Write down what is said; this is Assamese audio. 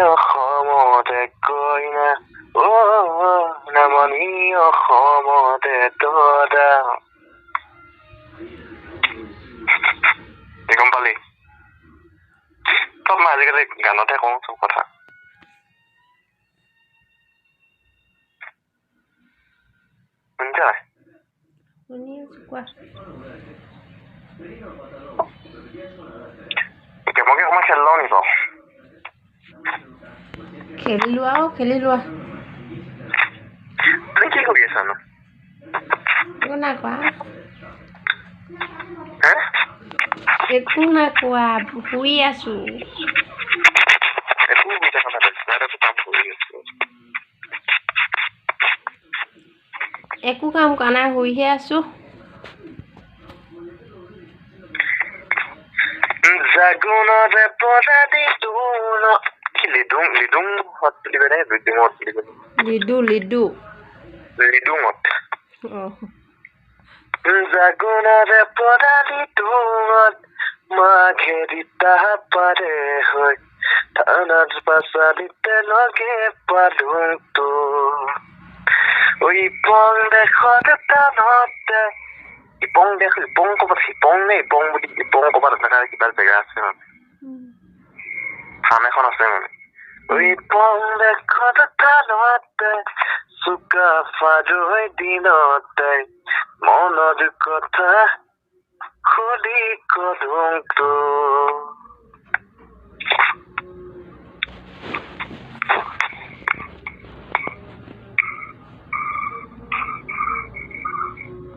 অসমতে কইনা নামনি অসমতে দদা গম পালি চব মই আজিকালি গানতে কওঁ চব কথা শুনিছা শুনি আছো কোৱা কেমকে অকণমান খেল লওঁ নি বাৰু খেলি লোৱা তুমি কি কৰি আছানো একো নাই কোৱা হে একো নাই কোৱা শুই আছো একো বুজা কথা একো কাম কৰি আছো একো কাম কৰা নাই শুইহে আছো জাগুনতে পদা দি দুন কি লিডুং হত বুলি কয় নে লিডুঙত বুলি কয় লিডুঙত জাগুনতে পদা দি দুঙত মাঘেৰি তাহ পাৰে হৈ থানাত পাচালিতে লগে পালো তো ইপং দেখত টানতে ইপং ক'ৰবাত ইপং বুলি ইপং ক'ৰবাত থকা কিবা জেগা আছে মানে থান এখন আছে মানে ইপং দেখত টানতে চুকা ফাৰৈ দিনতে মনৰ কথা খুলি কদম তো